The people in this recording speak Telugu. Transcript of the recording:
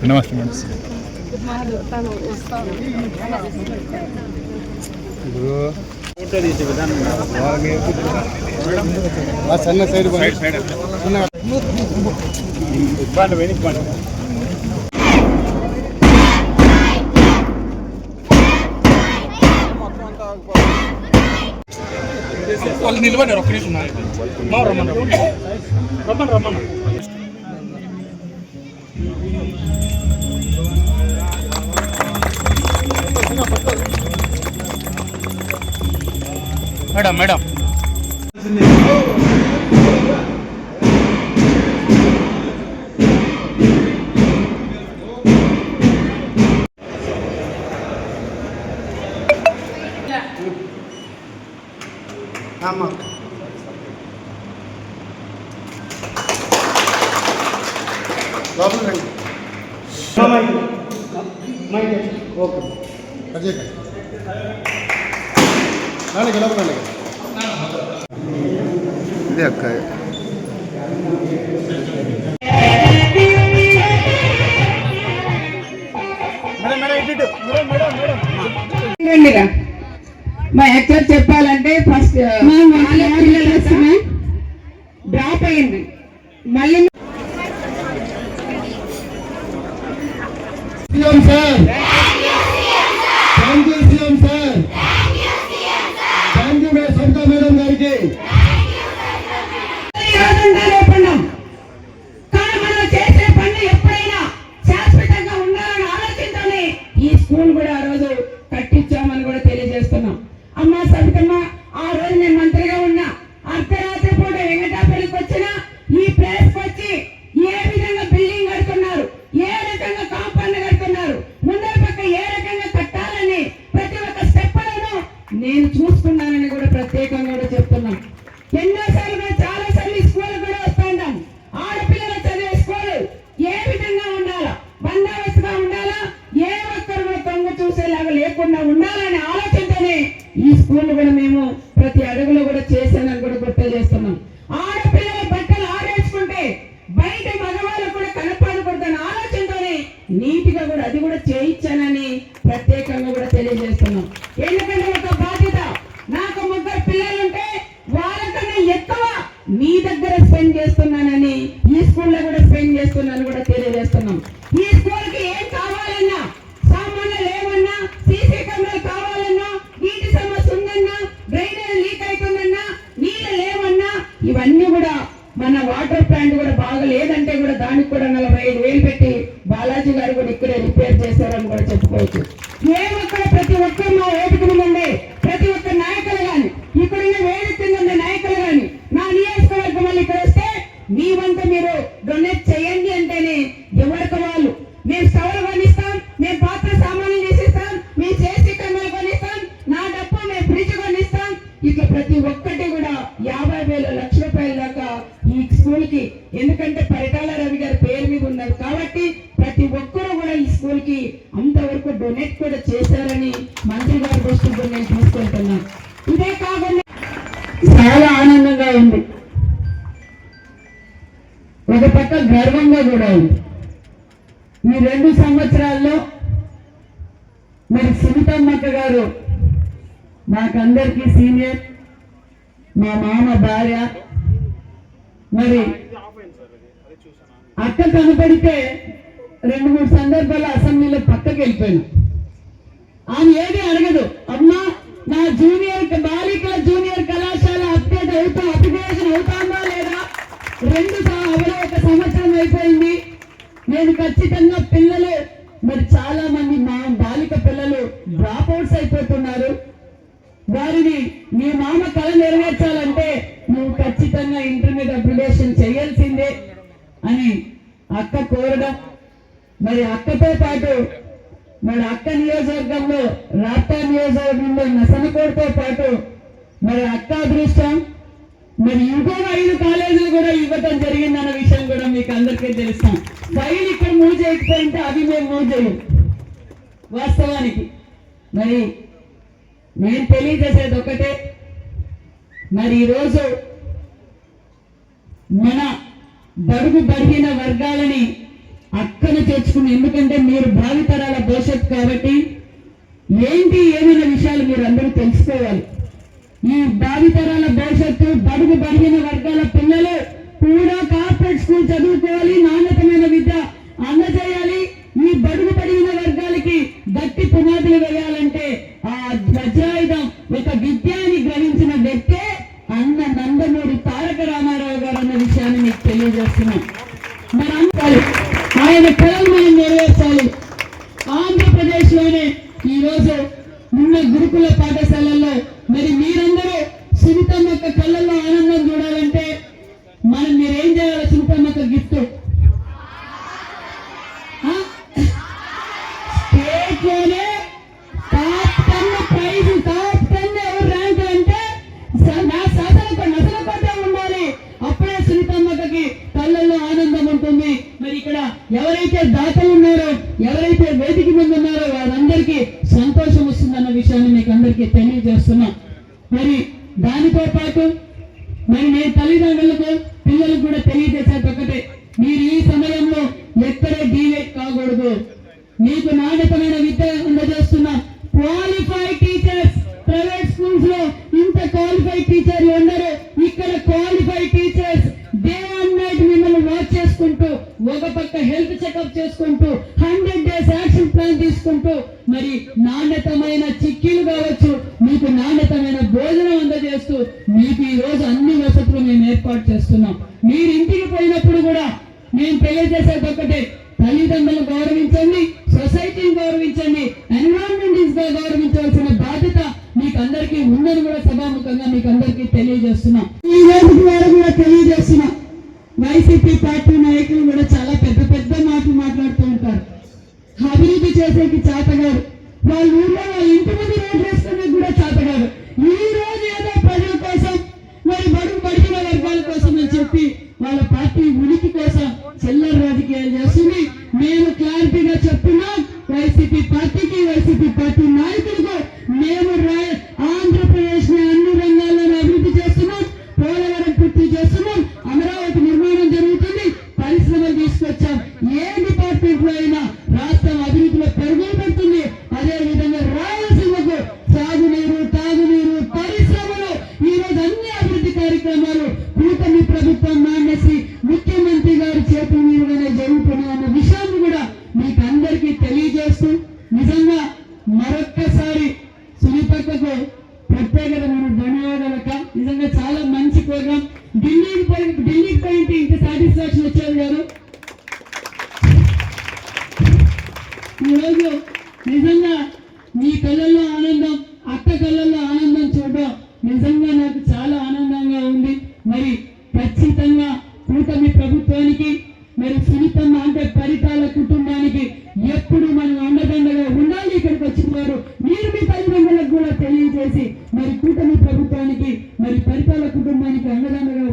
నమస్తే మేడం. ఫోటో తీసే విధానం సన్న సైడ్ సైడ్ ఇబ్బంది వెనక్కి వాళ్ళు నిలబడ్డారు. ఒక్క నిమిషం రమ్మన్నా రమ్మన్నా రమ్మన్నా మేడం మేడం అమ్మా ఓకే ఇదే అక్క మా యాక్చువల్ చెప్పాలంటే ఫస్ట్ డ్రాప్ అయింది. మళ్ళీ చేసే పని ఎప్పుడైనా శాశ్వతంగా ఉండాలని ఆలోచనతోనే ఈ స్కూల్ కూడా ఆ రోజు కట్టించామని కూడా తెలియజేస్తున్నాం. అమ్మ సవితమ్మ, ఆ రోజు నేను మంత్రిగా ఉన్నా. అర్ధరాత్రి పూట వెంకటాపల్లికి వచ్చిన ఈ ప్లేస్ వచ్చి ఏ విధంగా బిల్డింగ్ కడుతున్నారు, ఏ రకంగా కాంపౌండ్ కడుతున్నారు, ముందర పక్క ఏ రకంగా కట్టాలని ప్రతి ఒక్క స్టెప్లను నేను చూసుకున్నానని కూడా ప్రత్యేకంగా కూడా చెప్తున్నాం. ఎన్నోసార్లు చాలా సార్లు స్కూల్ కూడా వస్తున్నాం. ఆడపిల్లలు చదివే స్కూల్ ఏ విధంగా ఉండాలా, బందోబస్తుగా ఉండాలా, ఏ ఒక్కరు తొంగ చూసేలాగా లేకుండా ఉండాలనే ఆలోచనతోనే ఈ స్కూల్ కూడా మేము ప్రతి అడుగులో కూడా చేశానని కూడా గుర్తు చేస్తున్నాం. ఆడపిల్లల బట్టలు ఆరేసుకుంటే బయట మగవాళ్ళు కూడా కనపడకూడదన్న ఆలోచనతోనే నీటిగా కూడా అది కూడా చేయించానని ప్రత్యేకంగా కూడా తెలియజేస్తున్నాం. ఎందుకంటే ఒక బాధ్యత, నాకు 3 పిల్లలుంటే వాళ్ళకన్నా ఎక్కువ మీ దగ్గర స్పెండ్ చేస్తున్నానని ఈ స్కూల్లో కూడా స్పెండ్ చేస్తున్నానని కూడా తెలియజేస్తున్నాం. ఈ స్కూల్ కి ఏం కావాలన్నా, సామాన్యులు ఏమన్నా, సీసీ కెమెరాలు కావాలన్నా, నీటి సమస్య ఉందన్నా, డ్రైనేజ్ లీక్ అవుతుందన్నా, నీళ్ళు లేవన్నా, ఇవన్నీ కూడా మన వాటర్ ప్లాంట్ కూడా బాగా లేదంటే కూడా దానికి కూడా 45,000 పెట్టి బాలాజీ గారు కూడా ఇక్కడే రిపేర్ చేశారని కూడా చెప్పుకోవచ్చు. ఏ ఒక్కడ ప్రతి ఒక్కరు మా వేదిక ఉండే ప్రతి ఒక్క నాయకులు కానీ, ఇక్కడున్న వేదిక ఉండే నాయకులు కానీ, నా నియోజకవర్గం వాళ్ళు ఇక్కడ వస్తే మీ వంట మీరు డొనేట్ చేయండి అంటేనే ఎవరికి వాళ్ళు మేము స్టవ్లు కొనిస్తాం, మేము పాత్ర సామాన్లు తీసిస్తాం, మేము చేసి కమ్మలు కొనిస్తాం, నా డబ్బు మేము ఫ్రిడ్జ్ కొనిస్తాం. ఇట్లా ప్రతి ఒక్కటి కూడా 50,000 లక్షల రూపాయల దాకా ఈ స్కూల్ కి, ఎందుకంటే పరిటాల రవి గారి పేరు మీద ఉన్నారు కాబట్టి ప్రతి ఒక్కరూ కూడా ఈ స్కూల్ కి అంతవరకు డొనేట్ కూడా చేశారని మంత్రి గారి దృష్టికి నేను తీసుకెళ్తున్నాను. ఇదే కాకుండా చాలా ఆనందంగా ఉంది, ఒక పక్క గర్వంగా కూడా ఉంది. ఈ 2 సంవత్సరాల్లో మరి సునీతమ్మక్క గారు మాకందరికీ సీనియర్, మా మామ భార్య. మరి అక్క కనపడితే 2-3 సందర్భాల్లో అసెంబ్లీలో పక్కకి వెళ్ళిపోయినా. ఆమె ఏది అడగదు, అమ్మా నా బాలికల జూనియర్ కళాశాల అప్లికేషన్ అవుతామా లేదా, 1 సంవత్సరం అయిపోయింది. నేను ఖచ్చితంగా పిల్లలు మరి చాలా మంది మా బాలిక పిల్లలు డ్రాప్ అవుట్స్ అయిపోతున్నారు, వారిని మీ మామ కళ నెరవేర్చాలంటే నువ్వు ఖచ్చితంగా ఇంటర్మీడియట్ అప్లికేషన్ చేయాల్సిందే అని అక్క కోరడం. మరి అక్కతో పాటు మరి అక్క నియోజకవర్గంలో, రాప్తా నియోజకవర్గంలో నసనకోటతో పాటు మరి అక్క అదృష్టం మరి ఇంకొక 5 కాలేజీలు కూడా ఇవ్వటం జరిగిందన్న విషయం కూడా మీకు అందరికీ తెలుస్తాం. ఫైల్ ఇక్కడ మూవ్ చేయకపోయింటే అవి మేము మూవ్ చేయం. వాస్తవానికి మరి నేను తెలియజేసేది ఒకటే, మరి ఈరోజు మన బడుగు బడిగిన వర్గాలని అక్కన చేర్చుకుని, ఎందుకంటే మీరు భావితరాల భవిష్యత్తు కాబట్టి ఏంటి ఏమైనా విషయాలు మీరు అందరూ తెలుసుకోవాలి. ఈ భావితరాల భవిష్యత్తు బడుగు బడిగిన వర్గాల పిల్లలు కూడా కార్పొరేట్ స్కూల్ చదువుకోవాలి, నాణ్యతమైన విద్య అందజేయాలి. ఈ బడుగు బడిగిన వర్గాలకి గట్టి పునాదులు వేయాలంటే ఆ వజ్రాయుధం ఒక విద్యాన్ని గ్రహించిన వ్యక్తే అన్న నందమూరి తారక రామారావు గారు అన్న విషయాన్ని మీకు తెలియజేస్తున్నాం. మనందరూ ఆయన కళలు మనం నెరవేర్చాలి. ఆంధ్రప్రదేశ్ లోనే ఈ రోజు ఉన్న గురుకుల పాఠశాలల్లో మరి మీరందరూ సునీతమ్మక్క కళ్ళల్లో ఆనందం చూడాలంటే మీరేం చేయాలి? సునీతమ్మక్క గిఫ్ట్ స్టేట్ లోనే టాప్ 10 ప్రైజ్, టాప్ 10 ఎవరు ర్యాంక్ అంటే నా నసలకోటే ఉండాలి. అప్పుడే సునీతమ్మక్కకి కళ్ళల్లో ఆనందం ఉంటుంది. మరి ఇక్కడ ఎవరైతే దాతలు ఉన్నారో, ఎవరైతే వేదిక ముందు ఉన్నారో వారందరికీ సంతోషం వస్తుందన్న విషయాన్ని మీకు అందరికీ తెలియజేస్తున్నాం. మరి దానితో పాటు మరి నేను తల్లిదండ్రులకు పిల్లలకు కూడా తెలియజేసేది ఒకటే, మీరు ఈ సమయంలో ఎక్కడే డీవేట్ కాకూడదు. మీకు నాణ్యతమైన విద్య అందజేస్తున్నాం. క్వాలిఫైడ్ టీచర్స్ ప్రైవేట్ స్కూల్స్ లో ఇంత క్వాలిఫైడ్ టీచర్లు ఉండరు. ఇక్కడ qualified teachers day and night మిమ్మల్ని వాచ్ చేసుకుంటూ, ఒక పక్క హెల్త్ చెకప్ చేసుకుంటూ, 100 days యాక్షన్ ప్లాన్ తీసుకుంటూ మరి నాణ్యతమైన చిక్కీలు కావచ్చు, మీకు నాణ్యతమైన భోజనం అందజేస్తూ మీకు ఈ రోజు అన్ని వసతులు మేము ఏర్పాటు చేస్తున్నాం. మీరు ఇంటికి పోయినప్పుడు కూడా మేము తెలియజేసేది ఒకటే, తల్లిదండ్రులను గౌరవించండి, సొసైటీని గౌరవించండి, ఎన్విరాన్మెంట్ గా గౌరవించవలసిన బాధ్యత మీకు అందరికీ ఉందని కూడా సభాముఖంగా మీకు అందరికీ తెలియజేస్తున్నాం. ఈ రోజు ద్వారా కూడా తెలియజేస్తున్నాం. వైసీపీ పార్టీ నాయకులు కూడా చాలా పెద్ద పెద్ద మాటలు మాట్లాడుతూ ఉంటారు. అభివృద్ధి చేసేకి చేతగారు, వాళ్ళ ఊళ్ళో వాళ్ళ ఇంటి ముందు రోడ్లు వేసుకునేకి కూడా చేతగారు. ఈ రోజు ఏదో ప్రజల కోసం మరి బడుగు బడిగిన వర్గాల కోసం అని చెప్పి వాళ్ళ పార్టీ ఉనికి కోసం చిల్లర రాజకీయాలు చేస్తుంది. మేము క్లారిటీగా చెప్తున్నాం, వైసీపీ పార్టీకి, వైసీపీ పార్టీ నాయకులకు మేము ఆంధ్రప్రదేశ్ ని అన్ని రంగాల్లోనూ అభివృద్ధి చేస్తున్నాం. పోలవరం పూర్తి చేస్తున్నాం, అమరావతి నిర్మాణం జరుగుతుంది, పరిశ్రమలు తీసుకొచ్చాం. ఏ డిపార్ట్మెంట్ లో అయినా రాష్ట్రం అభివృద్ధిలో పెరుగులు పెడుతుంది. అదే విధంగా రాయలసీమకు సాగునీరు, తాగునీరు, పరిశ్రమలు, ఈ రోజు అన్ని అభివృద్ధి కార్యక్రమాలు కూటమి ప్రభుత్వం మానేసి ముఖ్యమంత్రి గారి చేతుల మీదుగానే జరుగుతున్నాయన్న విషయాన్ని కూడా మీకు అందరికీ తెలియజేస్తూ, నిజంగా మరొక్కసారి సునీతక్కకు ప్రత్యేకమైన ధన్యవాదాలక. నిజంగా చాలా మంచి ప్రోగ్రామ్. ఢిల్లీకి పోయింటే ఇంత సాటిస్ఫాక్షన్ వచ్చేది కాదు. ఈరోజు నిజంగా మీ కళ్ళల్లో ఆనందం, అక్క కళ్ళల్లో ఆనందం చూడడం నిజంగా నాకు చాలా ఆనందంగా ఉంది. మరి ఖచ్చితంగా కూటమి ప్రభుత్వానికి, మరి సునీతమ్మ అంటే పరిటాల కుటుంబానికి ఎప్పుడు మనం అండదండగా ఉండాలి. ఇక్కడికి వచ్చిన వారు మీరు మీ తల్లిదండ్రులకు కూడా తెలియజేసి మరి కూటమి ప్రభుత్వానికి, మరి పరిటాల కుటుంబానికి అండదండగా